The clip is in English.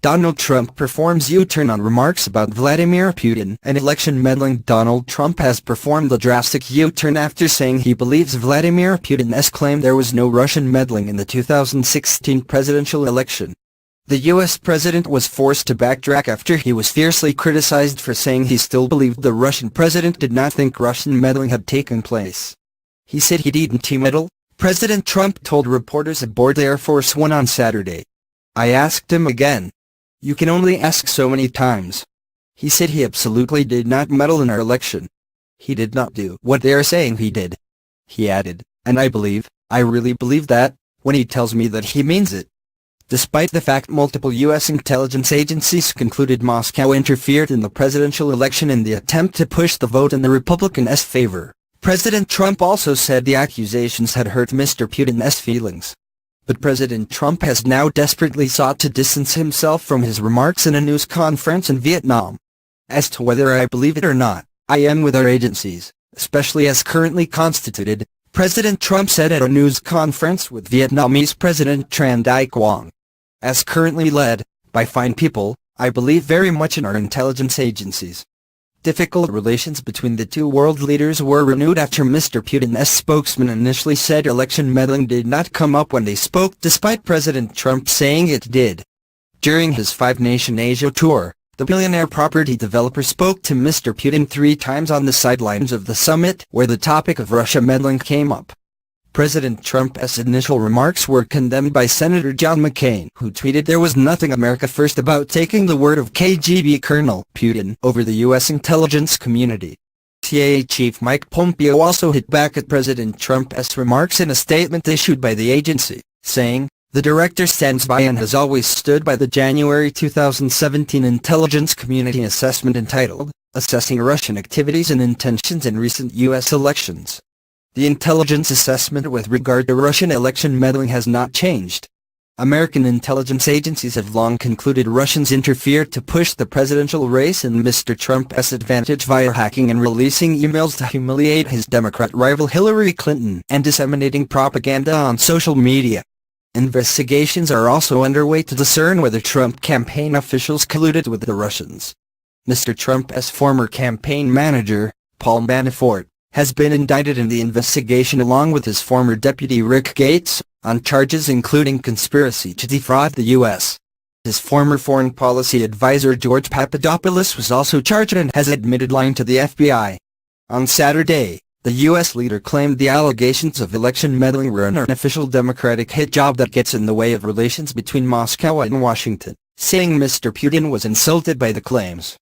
Donald Trump performs U-turn on remarks about Vladimir Putin and election meddling. Donald Trump has performed a drastic U-turn after saying he believes Vladimir Putin's claim there was no Russian meddling in the 2016 presidential election. The U.S. president was forced to backtrack after he was fiercely criticized for saying he still believed the Russian president did not think Russian meddling had taken place. He said he didn't meddle, President Trump told reporters aboard Air Force One on Saturday. I asked him again. You can only ask so many times. He said he absolutely did not meddle in our election. He did not do what they are saying he did. He added, and I really believe that, when he tells me that he means it. Despite the fact multiple U.S. intelligence agencies concluded Moscow interfered in the presidential election in the attempt to push the vote in the Republicans' favor, President Trump also said the accusations had hurt Mr. Putin's feelings. But President Trump has now desperately sought to distance himself from his remarks in a news conference in Vietnam. As to whether I believe it or not, I am with our agencies, especially as currently constituted, President Trump said at a news conference with Vietnamese President Tran Dai Quang. As currently led by fine people, I believe very much in our intelligence agencies. Difficult relations between the two world leaders were renewed after Mr. Putin's spokesman initially said election meddling did not come up when they spoke, despite President Trump saying it did. During his five-nation Asia tour, the billionaire property developer spoke to Mr. Putin 3 times on the sidelines of the summit where the topic of Russia meddling came up. President Trump's initial remarks were condemned by Senator John McCain, who tweeted there was nothing America first about taking the word of KGB Colonel Putin over the U.S. intelligence community. CIA Chief Mike Pompeo also hit back at President Trump's remarks in a statement issued by the agency, saying, "The director stands by and has always stood by the January 2017 intelligence community assessment entitled, Assessing Russian Activities and Intentions in Recent U.S. Elections. The intelligence assessment with regard to Russian election meddling has not changed. American intelligence agencies have long concluded Russians interfered to push the presidential race in Mr. Trump's advantage via hacking and releasing emails to humiliate his Democrat rival Hillary Clinton and disseminating propaganda on social media. Investigations are also underway to discern whether Trump campaign officials colluded with the Russians. Mr. Trump's former campaign manager, Paul Manafort, has been indicted in the investigation along with his former deputy Rick Gates, on charges including conspiracy to defraud the U.S. His former foreign policy advisor George Papadopoulos was also charged and has admitted lying to the FBI. On Saturday, the U.S. leader claimed the allegations of election meddling were an unofficial Democratic hit job that gets in the way of relations between Moscow and Washington, saying Mr. Putin was insulted by the claims.